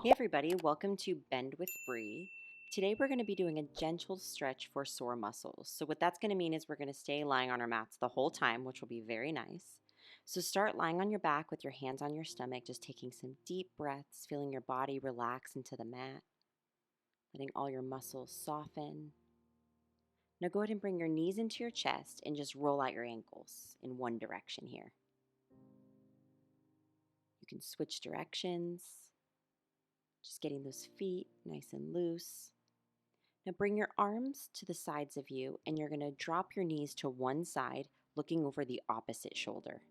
Hey everybody, welcome to Bend with Bree. Today we're going to be doing a gentle stretch for sore muscles. So what that's going to mean is we're going to stay lying on our mats the whole time, which will be very nice. So start lying on your back with your hands on your stomach, just taking some deep breaths, feeling your body relax into the mat, letting all your muscles soften. Now go ahead and bring your knees into your chest and just roll out your ankles in one direction here. You can switch directions, just getting those feet nice and loose. Now bring your arms to the sides of you and you're going to drop your knees to one side, looking over the opposite shoulder.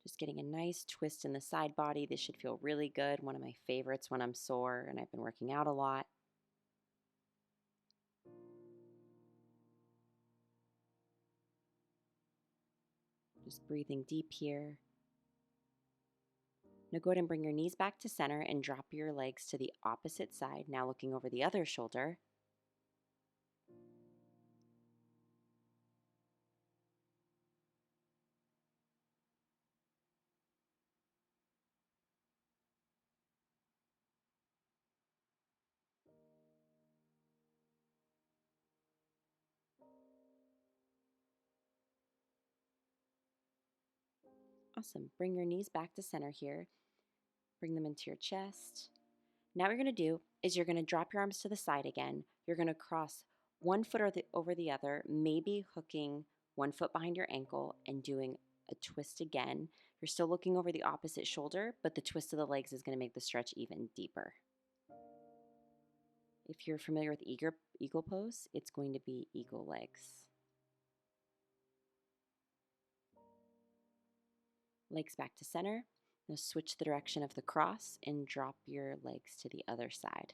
Just getting a nice twist in the side body. This should feel really good. One of my favorites when I'm sore and I've been working out a lot. Just breathing deep here. Now go ahead and bring your knees back to center and drop your legs to the opposite side, now looking over the other shoulder. Awesome. Bring your knees back to center here. Bring them into your chest. Now what you're going to do is you're going to drop your arms to the side again. You're going to cross one foot over the other, maybe hooking one foot behind your ankle and doing a twist again. You're still looking over the opposite shoulder, but the twist of the legs is going to make the stretch even deeper. If you're familiar with eagle pose, it's going to be eagle legs. Legs back to center. Now switch the direction of the cross and drop your legs to the other side.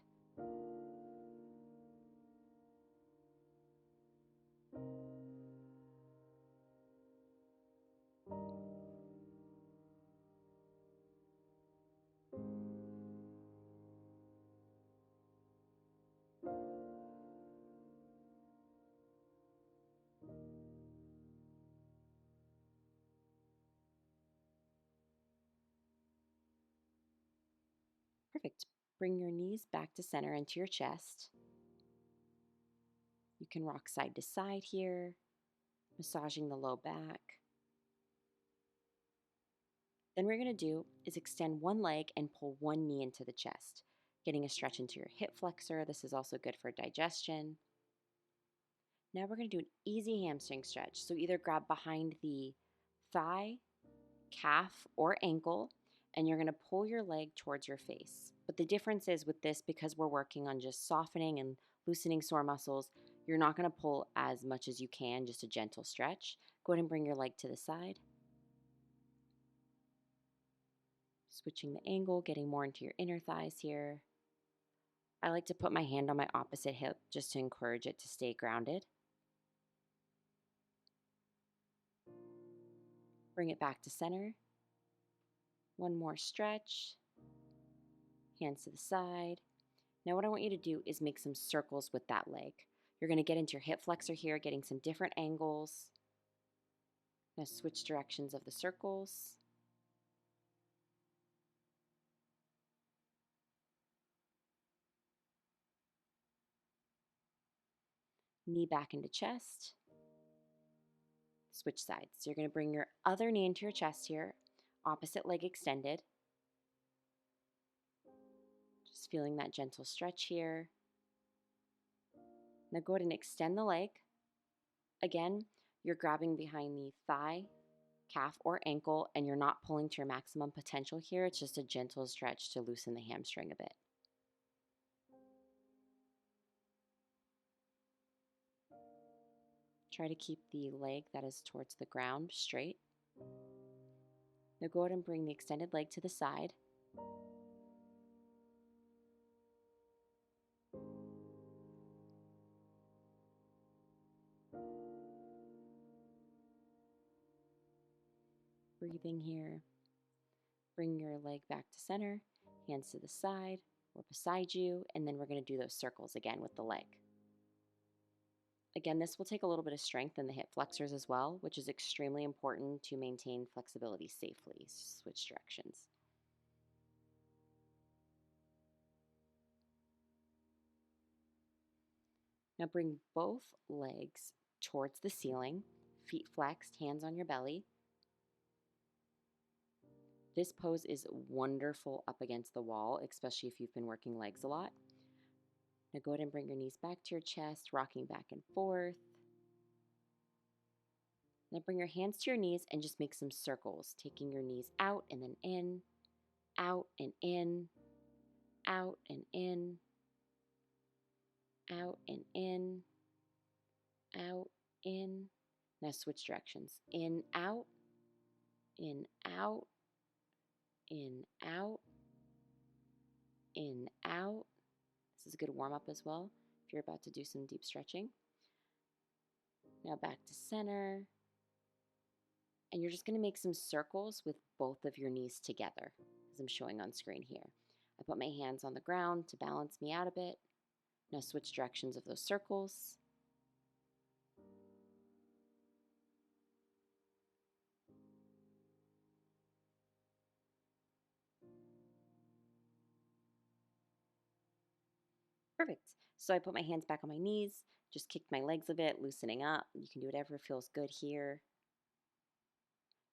Perfect. Bring your knees back to center into your chest. You can rock side to side here, massaging the low back. Then what we're going to do is extend one leg and pull one knee into the chest, getting a stretch into your hip flexor. This is also good for digestion. Now we're going to do an easy hamstring stretch. So either grab behind the thigh, calf, or ankle, and you're going to pull your leg towards your face. But the difference is with this, because we're working on just softening and loosening sore muscles, you're not going to pull as much as you can, just a gentle stretch. Go ahead and bring your leg to the side. Switching the angle, getting more into your inner thighs here. I like to put my hand on my opposite hip just to encourage it to stay grounded. Bring it back to center. One more stretch. Hands to the side. Now what I want you to do is make some circles with that leg. You're going to get into your hip flexor here, getting some different angles. Now switch directions of the circles. Knee back into chest. Switch sides. So you're going to bring your other knee into your chest here, opposite leg extended. Just feeling that gentle stretch here. Now go ahead and extend the leg. Again, you're grabbing behind the thigh, calf, or ankle, and you're not pulling to your maximum potential here. It's just a gentle stretch to loosen the hamstring a bit. Try to keep the leg that is towards the ground straight. Now go ahead and bring the extended leg to the side. Breathing here. Bring your leg back to center, hands to the side or beside you, and then we're going to do those circles again with the leg. Again, this will take a little bit of strength in the hip flexors as well, which is extremely important to maintain flexibility safely. Switch directions. Now bring both legs towards the ceiling, feet flexed, hands on your belly. This pose is wonderful up against the wall, especially if you've been working legs a lot. Now go ahead and bring your knees back to your chest, rocking back and forth. Now bring your hands to your knees and just make some circles, taking your knees out and then in, out and in, out and in, out and in, out, in. Now switch directions. In, out, in, out, in, out, in, out. This is a good warm up as well if you're about to do some deep stretching. Now back to center. And you're just going to make some circles with both of your knees together, as I'm showing on screen here. I put my hands on the ground to balance me out a bit. Now switch directions of those circles. Perfect. So I put my hands back on my knees, just kicked my legs a bit, loosening up. You can do whatever feels good here.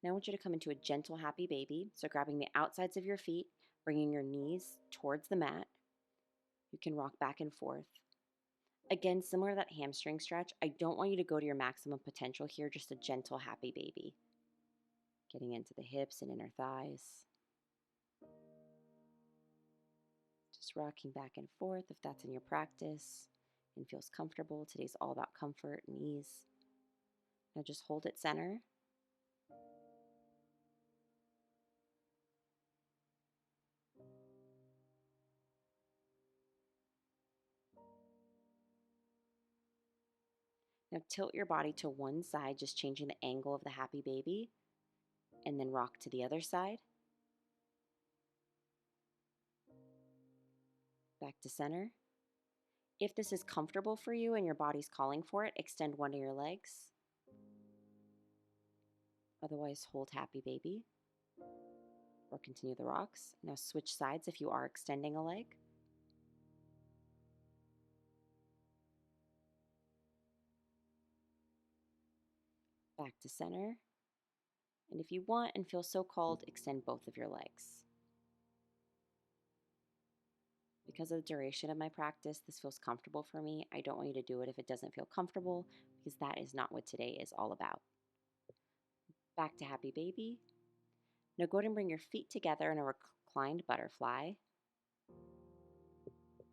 Now I want you to come into a gentle, happy baby. So grabbing the outsides of your feet, bringing your knees towards the mat. You can rock back and forth. Again, similar to that hamstring stretch, I don't want you to go to your maximum potential here, just a gentle, happy baby. Getting into the hips and inner thighs. Just rocking back and forth if that's in your practice and feels comfortable. Today's all about comfort and ease. Now just hold it center. Now tilt your body to one side, just changing the angle of the happy baby, and then rock to the other side. Back to center. If this is comfortable for you and your body's calling for it, extend one of your legs. Otherwise, hold happy baby or continue the rocks. Now switch sides if you are extending a leg. Back to center. And if you want and feel so called, extend both of your legs. Because of the duration of my practice, this feels comfortable for me. I don't want you to do it if it doesn't feel comfortable, because that is not what today is all about. Back to happy baby. Now go ahead and bring your feet together in a reclined butterfly.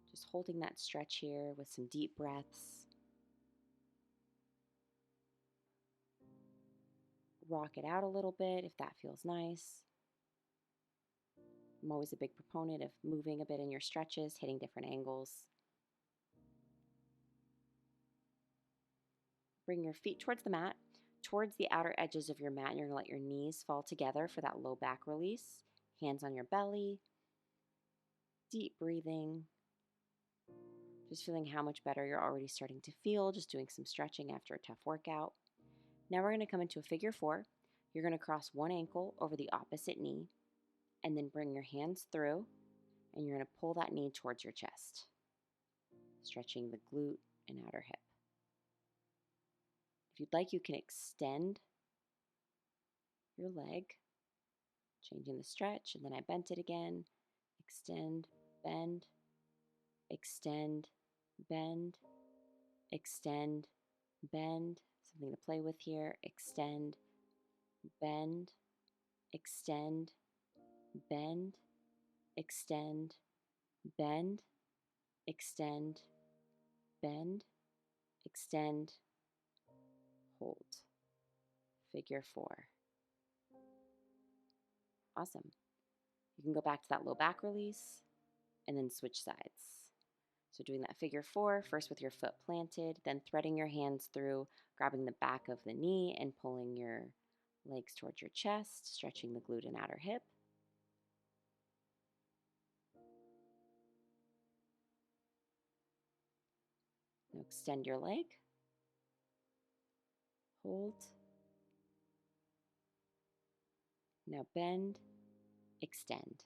Just holding that stretch here with some deep breaths. Rock it out a little bit if that feels nice. I'm always a big proponent of moving a bit in your stretches, hitting different angles. Bring your feet towards the mat, towards the outer edges of your mat, and you're going to let your knees fall together for that low back release. Hands on your belly. Deep breathing. Just feeling how much better you're already starting to feel, just doing some stretching after a tough workout. Now we're going to come into a figure four. You're going to cross one ankle over the opposite knee, and then bring your hands through, and you're going to pull that knee towards your chest, stretching the glute and outer hip. If you'd like, you can extend your leg, changing the stretch, and then I bent it again. Extend, bend, extend, bend, extend, bend. Something to play with here. Extend, bend, extend, bend, extend, bend, extend, bend, extend, hold. Figure four. Awesome. You can go back to that low back release and then switch sides. So doing that figure four, first with your foot planted, then threading your hands through, grabbing the back of the knee and pulling your legs towards your chest, stretching the glute and outer hip. Now extend your leg. Hold. Now bend, extend,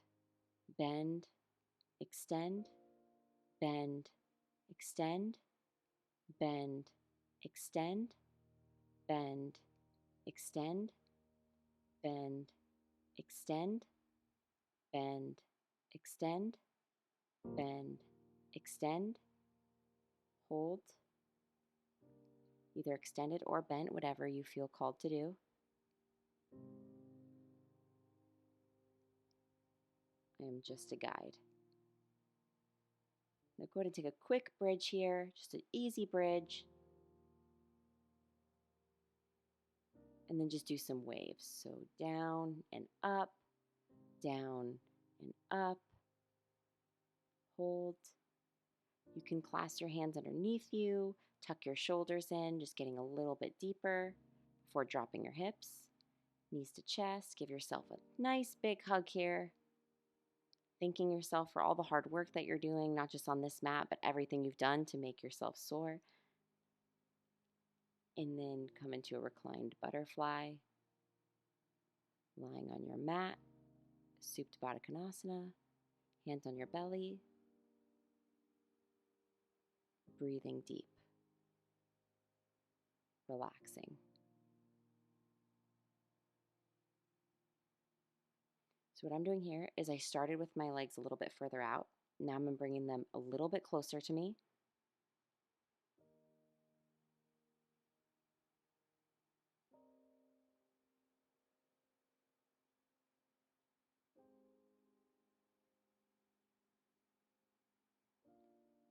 bend, extend, bend, extend, bend, extend, bend, extend, bend, extend, bend, extend, bend, extend, hold, either extended or bent, whatever you feel called to do. I am just a guide. Now go ahead and take a quick bridge here, just an easy bridge. And then just do some waves. So down and up, down and up, hold. You can clasp your hands underneath you, tuck your shoulders in, just getting a little bit deeper before dropping your hips. Knees to chest, give yourself a nice big hug here. Thanking yourself for all the hard work that you're doing, not just on this mat, but everything you've done to make yourself soar. And then come into a reclined butterfly, lying on your mat, Supta Baddha Konasana, hands on your belly, breathing deep, relaxing. So what I'm doing here is I started with my legs a little bit further out. Now I'm bringing them a little bit closer to me.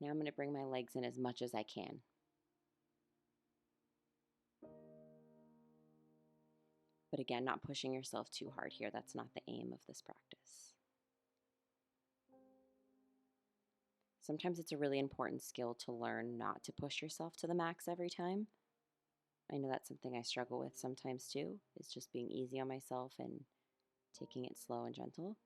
Now I'm going to bring my legs in as much as I can. But again, not pushing yourself too hard here. That's not the aim of this practice. Sometimes it's a really important skill to learn not to push yourself to the max every time. I know that's something I struggle with sometimes too, is just being easy on myself and taking it slow and gentle.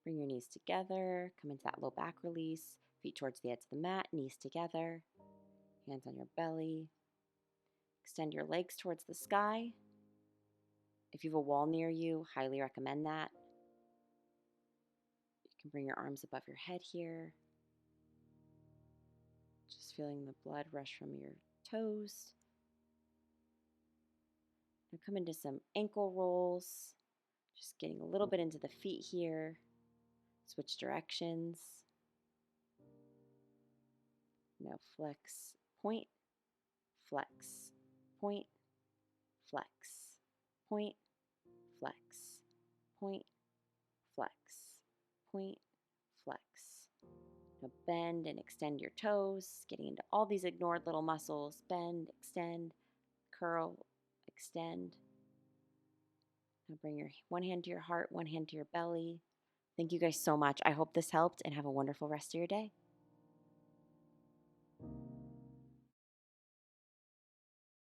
Bring your knees together, come into that low back release, feet towards the edge of the mat, knees together, hands on your belly. Extend your legs towards the sky. If you have a wall near you, highly recommend that. You can bring your arms above your head here. Just feeling the blood rush from your toes. Now come into some ankle rolls. Just getting a little bit into the feet here. Switch directions. Now flex, point, flex, point, flex, point, flex, point, flex, point, flex. Now bend and extend your toes, getting into all these ignored little muscles. Bend, extend, curl, extend. Now bring your one hand to your heart, one hand to your belly. Thank you guys so much. I hope this helped and have a wonderful rest of your day.